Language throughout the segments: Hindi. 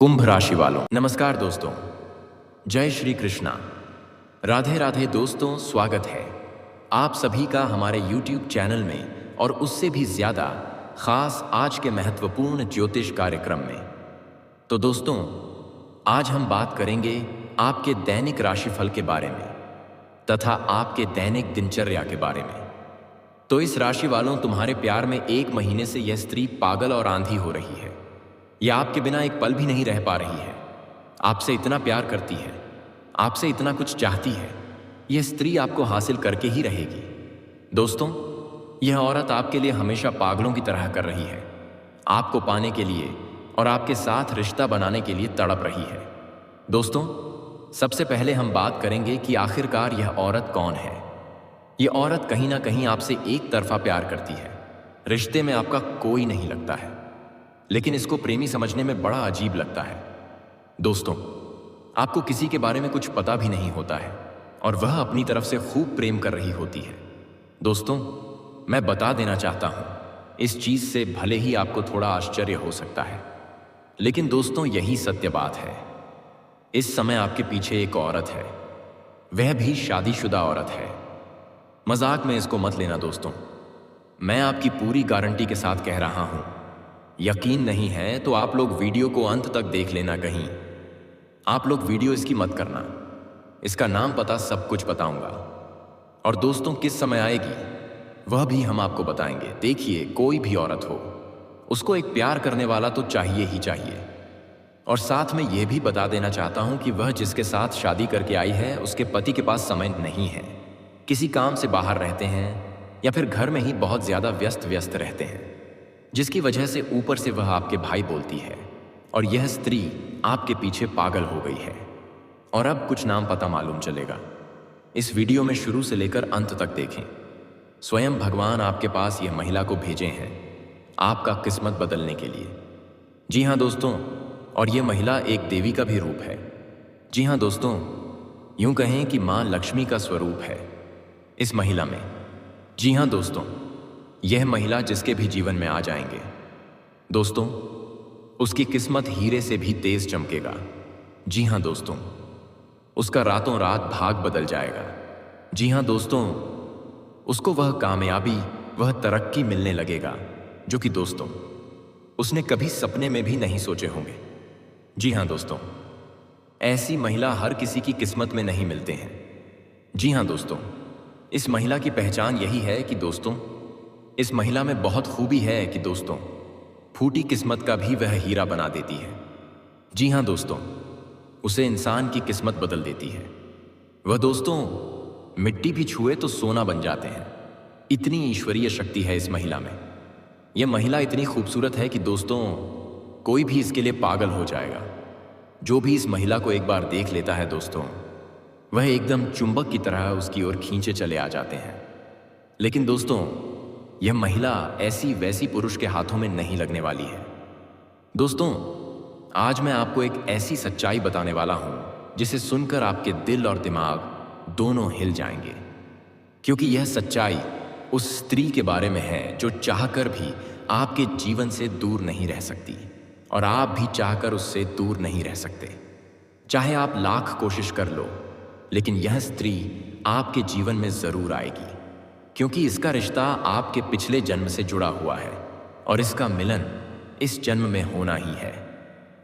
कुंभ राशि वालों, नमस्कार दोस्तों। जय श्री कृष्णा। राधे राधे दोस्तों, स्वागत है आप सभी का हमारे YouTube चैनल में और उससे भी ज़्यादा खास आज के महत्वपूर्ण ज्योतिष कार्यक्रम में। तो दोस्तों, आज हम बात करेंगे आपके दैनिक राशिफल के बारे में तथा आपके दैनिक दिनचर्या के बारे में। तो इस राशि वालों, तुम्हारे प्यार में 1 महीने से यह स्त्री पागल और आंधी हो रही है। यह आपके बिना एक पल भी नहीं रह पा रही है। आपसे इतना प्यार करती है, आपसे इतना कुछ चाहती है। यह स्त्री आपको हासिल करके ही रहेगी। दोस्तों, यह औरत आपके लिए हमेशा पागलों की तरह कर रही है। आपको पाने के लिए और आपके साथ रिश्ता बनाने के लिए तड़प रही है। दोस्तों, सबसे पहले हम बात करेंगे कि आखिरकार यह औरत कौन है। यह औरत कहीं ना कहीं आपसे एक तरफा प्यार करती है। रिश्ते में आपका कोई नहीं लगता है, लेकिन इसको प्रेमी समझने में बड़ा अजीब लगता है। दोस्तों, आपको किसी के बारे में कुछ पता भी नहीं होता है और वह अपनी तरफ से खूब प्रेम कर रही होती है। दोस्तों, मैं बता देना चाहता हूं, इस चीज से भले ही आपको थोड़ा आश्चर्य हो सकता है, लेकिन दोस्तों, यही सत्य बात है। इस समय आपके पीछे एक औरत है, वह भी शादीशुदा औरत है। मजाक में इसको मत लेना दोस्तों, मैं आपकी पूरी गारंटी के साथ कह रहा हूं। यकीन नहीं है तो आप लोग वीडियो को अंत तक देख लेना। कहीं आप लोग वीडियो इसकी मत करना, इसका नाम पता सब कुछ बताऊंगा। और दोस्तों, किस समय आएगी वह भी हम आपको बताएंगे। देखिए, कोई भी औरत हो, उसको एक प्यार करने वाला तो चाहिए ही चाहिए। और साथ में यह भी बता देना चाहता हूं कि वह जिसके साथ शादी करके आई है, उसके पति के पास समय नहीं है। किसी काम से बाहर रहते हैं या फिर घर में ही बहुत ज्यादा व्यस्त रहते हैं, जिसकी वजह से ऊपर से वह आपके भाई बोलती है और यह स्त्री आपके पीछे पागल हो गई है। और अब कुछ नाम पता मालूम चलेगा। इस वीडियो में शुरू से लेकर अंत तक देखें। स्वयं भगवान आपके पास यह महिला को भेजे हैं आपका किस्मत बदलने के लिए। जी हाँ दोस्तों, और यह महिला एक देवी का भी रूप है। जी हाँ दोस्तों, यूं कहें कि मां लक्ष्मी का स्वरूप है इस महिला में। जी हाँ दोस्तों, यह महिला जिसके भी जीवन में आ जाएंगे दोस्तों, उसकी किस्मत हीरे से भी तेज चमकेगा। जी हाँ दोस्तों, उसका रातों रात भाग बदल जाएगा। जी हाँ दोस्तों, उसको वह कामयाबी, वह तरक्की मिलने लगेगा जो कि दोस्तों उसने कभी सपने में भी नहीं सोचे होंगे। जी हाँ दोस्तों, ऐसी महिला हर किसी की किस्मत में नहीं मिलते हैं। जी हाँ दोस्तों, इस महिला की पहचान यही है कि दोस्तों, इस महिला में बहुत खूबी है कि दोस्तों, फूटी किस्मत का भी वह हीरा बना देती है। जी हाँ दोस्तों, उसे इंसान की किस्मत बदल देती है। वह दोस्तों मिट्टी भी छुए तो सोना बन जाते हैं। इतनी ईश्वरीय शक्ति है इस महिला में। यह महिला इतनी खूबसूरत है कि दोस्तों, कोई भी इसके लिए पागल हो जाएगा। जो भी इस महिला को एक बार देख लेता है दोस्तों, वह एकदम चुंबक की तरह उसकी ओर खींचे चले आ जाते हैं। लेकिन दोस्तों, यह महिला ऐसी वैसी पुरुष के हाथों में नहीं लगने वाली है। दोस्तों, आज मैं आपको एक ऐसी सच्चाई बताने वाला हूं जिसे सुनकर आपके दिल और दिमाग दोनों हिल जाएंगे, क्योंकि यह सच्चाई उस स्त्री के बारे में है जो चाहकर भी आपके जीवन से दूर नहीं रह सकती और आप भी चाहकर उससे दूर नहीं रह सकते। चाहे आप लाख कोशिश कर लो, लेकिन यह स्त्री आपके जीवन में जरूर आएगी, क्योंकि इसका रिश्ता आपके पिछले जन्म से जुड़ा हुआ है और इसका मिलन इस जन्म में होना ही है।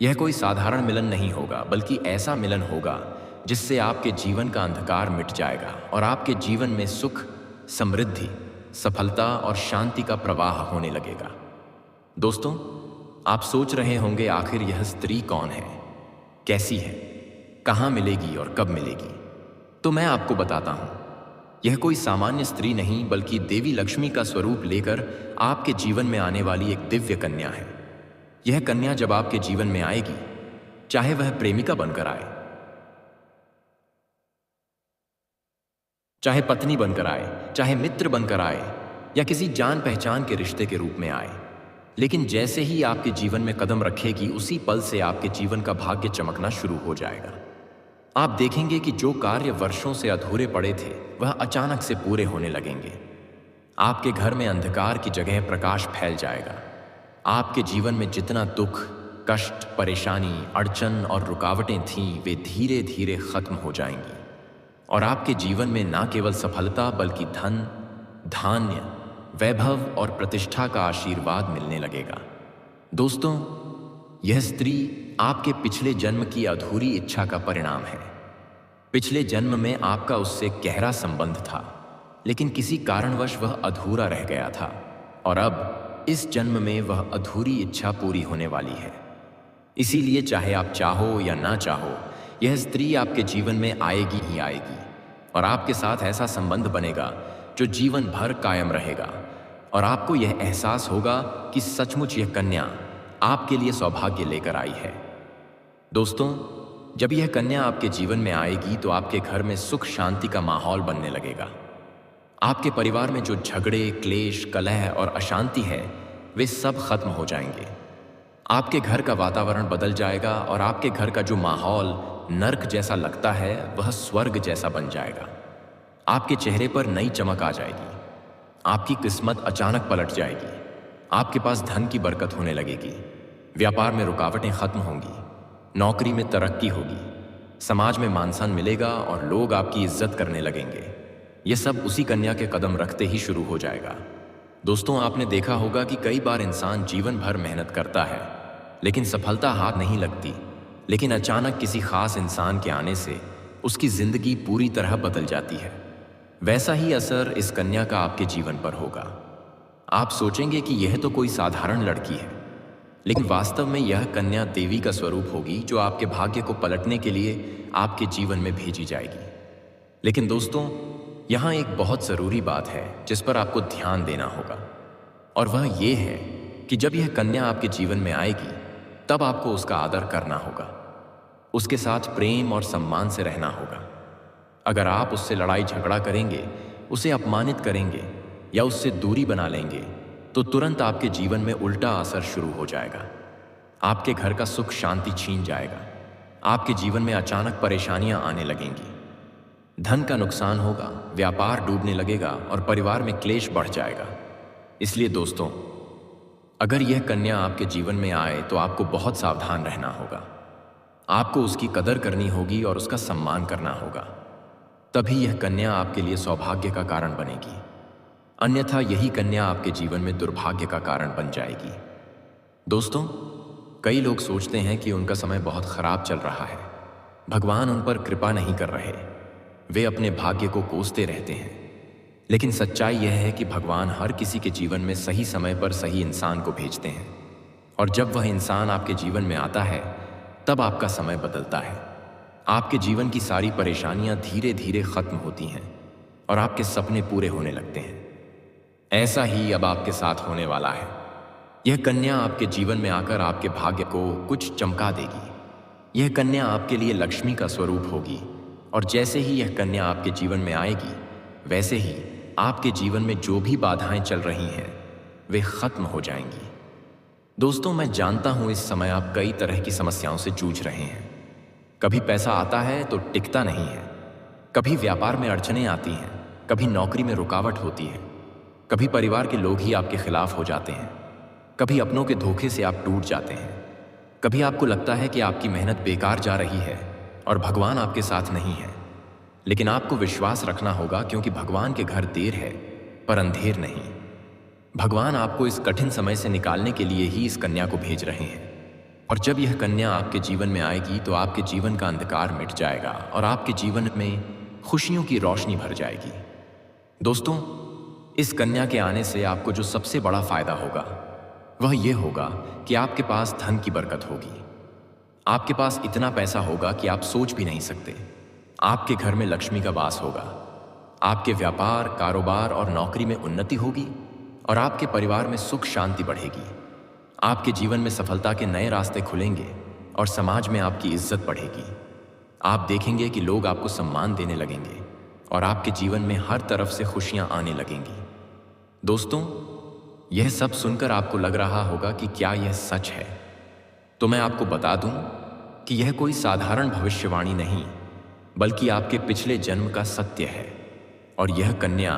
यह कोई साधारण मिलन नहीं होगा, बल्कि ऐसा मिलन होगा जिससे आपके जीवन का अंधकार मिट जाएगा और आपके जीवन में सुख, समृद्धि, सफलता और शांति का प्रवाह होने लगेगा। दोस्तों, आप सोच रहे होंगे आखिर यह स्त्री कौन है, कैसी है, कहाँ मिलेगी और कब मिलेगी। तो मैं आपको बताता हूं, यह कोई सामान्य स्त्री नहीं, बल्कि देवी लक्ष्मी का स्वरूप लेकर आपके जीवन में आने वाली एक दिव्य कन्या है। यह कन्या जब आपके जीवन में आएगी, चाहे वह प्रेमिका बनकर आए, चाहे पत्नी बनकर आए, चाहे मित्र बनकर आए या किसी जान पहचान के रिश्ते के रूप में आए, लेकिन जैसे ही आपके जीवन में कदम रखेगी, उसी पल से आपके जीवन का भाग्य चमकना शुरू हो जाएगा। आप देखेंगे कि जो कार्य वर्षों से अधूरे पड़े थे, वह अचानक से पूरे होने लगेंगे। आपके घर में अंधकार की जगह प्रकाश फैल जाएगा। आपके जीवन में जितना दुख, कष्ट, परेशानी, अड़चन और रुकावटें थीं, वे धीरे धीरे खत्म हो जाएंगी और आपके जीवन में ना केवल सफलता बल्कि धन, धान्य, वैभव और प्रतिष्ठा का आशीर्वाद मिलने लगेगा। दोस्तों, यह स्त्री आपके पिछले जन्म की अधूरी इच्छा का परिणाम है। पिछले जन्म में आपका उससे गहरा संबंध था, लेकिन किसी कारणवश वह अधूरा रह गया था और अब इस जन्म में वह अधूरी इच्छा पूरी होने वाली है। इसीलिए चाहे आप चाहो या ना चाहो, यह स्त्री आपके जीवन में आएगी ही आएगी और आपके साथ ऐसा संबंध बनेगा जो जीवन भर कायम रहेगा और आपको यह एहसास होगा कि सचमुच यह कन्या आपके लिए सौभाग्य लेकर आई है। दोस्तों, जब यह कन्या आपके जीवन में आएगी तो आपके घर में सुख शांति का माहौल बनने लगेगा। आपके परिवार में जो झगड़े, क्लेश, कलह और अशांति है, वे सब खत्म हो जाएंगे। आपके घर का वातावरण बदल जाएगा और आपके घर का जो माहौल नर्क जैसा लगता है वह स्वर्ग जैसा बन जाएगा। आपके चेहरे पर नई चमक आ जाएगी। आपकी किस्मत अचानक पलट जाएगी। आपके पास धन की बरकत होने लगेगी। व्यापार में रुकावटें खत्म होंगी। नौकरी में तरक्की होगी। समाज में मान सम्मान मिलेगा और लोग आपकी इज्जत करने लगेंगे। यह सब उसी कन्या के कदम रखते ही शुरू हो जाएगा। दोस्तों, आपने देखा होगा कि कई बार इंसान जीवन भर मेहनत करता है लेकिन सफलता हाथ नहीं लगती, लेकिन अचानक किसी खास इंसान के आने से उसकी जिंदगी पूरी तरह बदल जाती है। वैसा ही असर इस कन्या का आपके जीवन पर होगा। आप सोचेंगे कि यह तो कोई साधारण लड़की है, लेकिन वास्तव में यह कन्या देवी का स्वरूप होगी जो आपके भाग्य को पलटने के लिए आपके जीवन में भेजी जाएगी। लेकिन दोस्तों, यहाँ एक बहुत ज़रूरी बात है जिस पर आपको ध्यान देना होगा, और वह ये है कि जब यह कन्या आपके जीवन में आएगी तब आपको उसका आदर करना होगा। उसके साथ प्रेम और सम्मान से रहना होगा। अगर आप उससे लड़ाई झगड़ा करेंगे, उसे अपमानित करेंगे या उससे दूरी बना लेंगे तो तुरंत आपके जीवन में उल्टा असर शुरू हो जाएगा। आपके घर का सुख शांति छीन जाएगा। आपके जीवन में अचानक परेशानियां आने लगेंगी। धन का नुकसान होगा, व्यापार डूबने लगेगा और परिवार में क्लेश बढ़ जाएगा। इसलिए दोस्तों, अगर यह कन्या आपके जीवन में आए तो आपको बहुत सावधान रहना होगा। आपको उसकी कदर करनी होगी और उसका सम्मान करना होगा। तभी यह कन्या आपके लिए सौभाग्य का कारण बनेगी। अन्यथा यही कन्या आपके जीवन में दुर्भाग्य का कारण बन जाएगी। दोस्तों, कई लोग सोचते हैं कि उनका समय बहुत खराब चल रहा है, भगवान उन पर कृपा नहीं कर रहे, वे अपने भाग्य को कोसते रहते हैं। लेकिन सच्चाई यह है कि भगवान हर किसी के जीवन में सही समय पर सही इंसान को भेजते हैं, और जब वह इंसान आपके जीवन में आता है तब आपका समय बदलता है। आपके जीवन की सारी परेशानियां धीरे धीरे खत्म होती हैं और आपके सपने पूरे होने लगते हैं। ऐसा ही अब आपके साथ होने वाला है। यह कन्या आपके जीवन में आकर आपके भाग्य को कुछ चमका देगी। यह कन्या आपके लिए लक्ष्मी का स्वरूप होगी, और जैसे ही यह कन्या आपके जीवन में आएगी वैसे ही आपके जीवन में जो भी बाधाएं चल रही हैं वे खत्म हो जाएंगी। दोस्तों, मैं जानता हूं इस समय आप कई तरह की समस्याओं से जूझ रहे हैं। कभी पैसा आता है तो टिकता नहीं है, कभी व्यापार में अड़चनें आती हैं, कभी नौकरी में रुकावट होती है, कभी परिवार के लोग ही आपके खिलाफ हो जाते हैं, कभी अपनों के धोखे से आप टूट जाते हैं, कभी आपको लगता है कि आपकी मेहनत बेकार जा रही है और भगवान आपके साथ नहीं है। लेकिन आपको विश्वास रखना होगा, क्योंकि भगवान के घर देर है पर अंधेर नहीं। भगवान आपको इस कठिन समय से निकालने के लिए ही इस कन्या को भेज रहे हैं, और जब यह कन्या आपके जीवन में आएगी तो आपके जीवन का अंधकार मिट जाएगा और आपके जीवन में खुशियों की रोशनी भर जाएगी। दोस्तों, इस कन्या के आने से आपको जो सबसे बड़ा फायदा होगा वह यह होगा कि आपके पास धन की बरकत होगी। आपके पास इतना पैसा होगा कि आप सोच भी नहीं सकते। आपके घर में लक्ष्मी का वास होगा। आपके व्यापार, कारोबार और नौकरी में उन्नति होगी और आपके परिवार में सुख शांति बढ़ेगी। आपके जीवन में सफलता के नए रास्ते खुलेंगे और समाज में आपकी इज्जत बढ़ेगी। आप देखेंगे कि लोग आपको सम्मान देने लगेंगे और आपके जीवन में हर तरफ से खुशियां आने लगेंगी। दोस्तों, यह सब सुनकर आपको लग रहा होगा कि क्या यह सच है? तो मैं आपको बता दूं कि यह कोई साधारण भविष्यवाणी नहीं, बल्कि आपके पिछले जन्म का सत्य है, और यह कन्या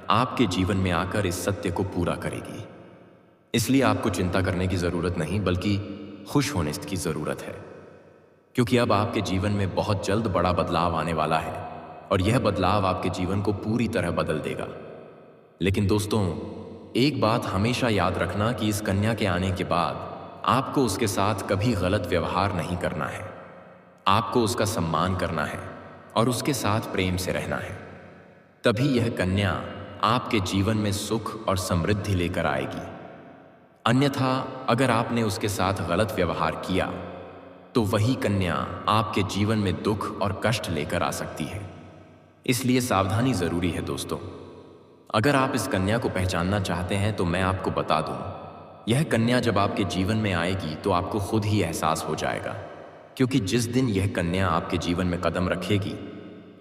आपके जीवन में आकर इस सत्य को पूरा करेगी। इसलिए आपको चिंता करने की जरूरत नहीं, बल्कि खुश होने की ज़रूरत है, क्योंकि अब आपके जीवन में बहुत जल्द बड़ा बदलाव आने वाला है और यह बदलाव आपके जीवन को पूरी तरह बदल देगा। लेकिन दोस्तों, एक बात हमेशा याद रखना कि इस कन्या के आने के बाद आपको उसके साथ कभी गलत व्यवहार नहीं करना है। आपको उसका सम्मान करना है और उसके साथ प्रेम से रहना है। तभी यह कन्या आपके जीवन में सुख और समृद्धि लेकर आएगी। अन्यथा अगर आपने उसके साथ गलत व्यवहार किया तो वही कन्या आपके जीवन में दुख और कष्ट लेकर आ सकती है। इसलिए सावधानी जरूरी है दोस्तों। अगर आप इस कन्या को पहचानना चाहते हैं तो मैं आपको बता दूं, यह कन्या जब आपके जीवन में आएगी तो आपको खुद ही एहसास हो जाएगा, क्योंकि जिस दिन यह कन्या आपके जीवन में कदम रखेगी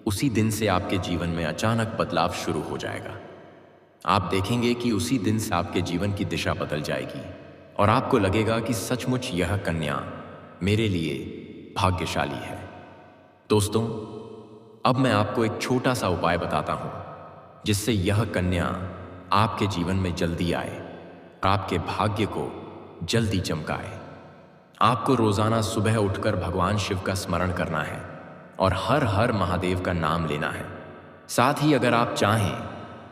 उसी दिन से आपके जीवन में अचानक बदलाव शुरू हो जाएगा। आप देखेंगे कि उसी दिन से आपके जीवन की दिशा बदल जाएगी और आपको लगेगा कि सचमुच यह कन्या मेरे लिए भाग्यशाली है। दोस्तों, अब मैं आपको एक छोटा सा उपाय बताता हूं जिससे यह कन्या आपके जीवन में जल्दी आए और आपके भाग्य को जल्दी चमकाए। आपको रोजाना सुबह उठकर भगवान शिव का स्मरण करना है और हर हर महादेव का नाम लेना है। साथ ही अगर आप चाहें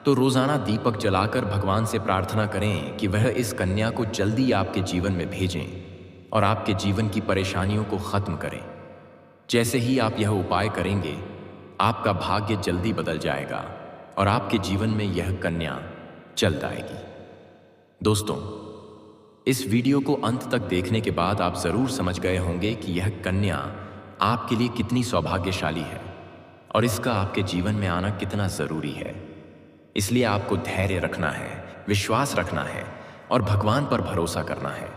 तो रोजाना दीपक जलाकर भगवान से प्रार्थना करें कि वह इस कन्या को जल्दी आपके जीवन में भेजें और आपके जीवन की परेशानियों को खत्म करें। जैसे ही आप यह उपाय करेंगे, आपका भाग्य जल्दी बदल जाएगा और आपके जीवन में यह कन्या जल्द आएगी। दोस्तों, इस वीडियो को अंत तक देखने के बाद आप जरूर समझ गए होंगे कि यह कन्या आपके लिए कितनी सौभाग्यशाली है और इसका आपके जीवन में आना कितना जरूरी है। इसलिए आपको धैर्य रखना है, विश्वास रखना है और भगवान पर भरोसा करना है,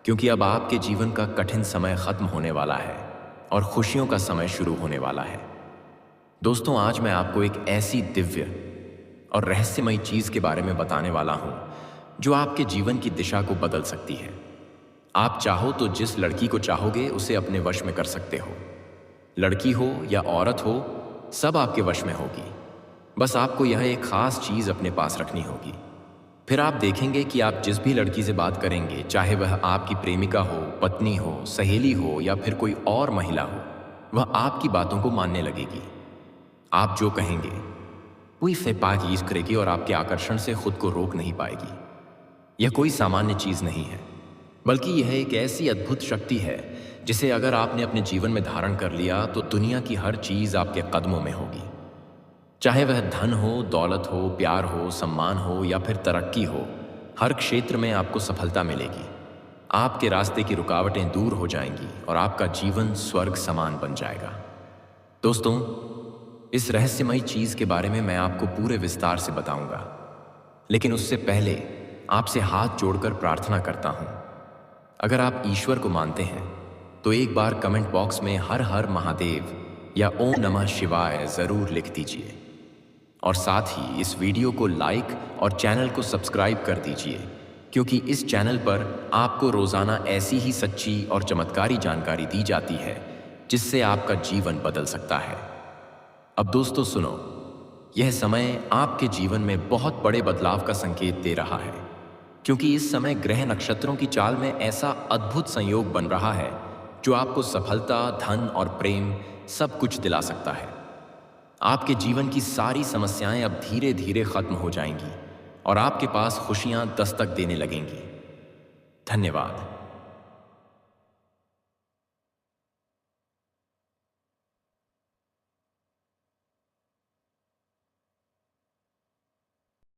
क्योंकि अब आपके जीवन का कठिन समय खत्म होने वाला है और खुशियों का समय शुरू होने वाला है। दोस्तों, आज मैं आपको एक ऐसी दिव्य और रहस्यमयी चीज के बारे में बताने वाला हूं जो आपके जीवन की दिशा को बदल सकती है। आप चाहो तो जिस लड़की को चाहोगे उसे अपने वश में कर सकते हो। लड़की हो या औरत हो, सब आपके वश में होगी। बस आपको यह एक खास चीज अपने पास रखनी होगी। फिर आप देखेंगे कि आप जिस भी लड़की से बात करेंगे, चाहे वह आपकी प्रेमिका हो, पत्नी हो, सहेली हो या फिर कोई और महिला हो, वह आपकी बातों को मानने लगेगी। आप जो कहेंगे वही फेपाकीज करेगी और आपके आकर्षण से खुद को रोक नहीं पाएगी। यह कोई सामान्य चीज नहीं है, बल्कि यह एक ऐसी अद्भुत शक्ति है जिसे अगर आपने अपने जीवन में धारण कर लिया तो दुनिया की हर चीज आपके कदमों में होगी। चाहे वह धन हो, दौलत हो, प्यार हो, सम्मान हो या फिर तरक्की हो, हर क्षेत्र में आपको सफलता मिलेगी। आपके रास्ते की रुकावटें दूर हो जाएंगी और आपका जीवन स्वर्ग समान बन जाएगा। दोस्तों, इस रहस्यमयी चीज के बारे में मैं आपको पूरे विस्तार से बताऊंगा, लेकिन उससे पहले आपसे हाथ जोड़कर प्रार्थना करता हूं। अगर आप ईश्वर को मानते हैं तो एक बार कमेंट बॉक्स में हर हर महादेव या ओम नमः शिवाय जरूर लिख दीजिए और साथ ही इस वीडियो को लाइक और चैनल को सब्सक्राइब कर दीजिए, क्योंकि इस चैनल पर आपको रोजाना ऐसी ही सच्ची और चमत्कारी जानकारी दी जाती है जिससे आपका जीवन बदल सकता है। अब दोस्तों सुनो, यह समय आपके जीवन में बहुत बड़े बदलाव का संकेत दे रहा है, क्योंकि इस समय ग्रह नक्षत्रों की चाल में ऐसा अद्भुत संयोग बन रहा है जो आपको सफलता, धन और प्रेम सब कुछ दिला सकता है। आपके जीवन की सारी समस्याएं अब धीरे धीरे खत्म हो जाएंगी और आपके पास खुशियां दस्तक देने लगेंगी। धन्यवाद।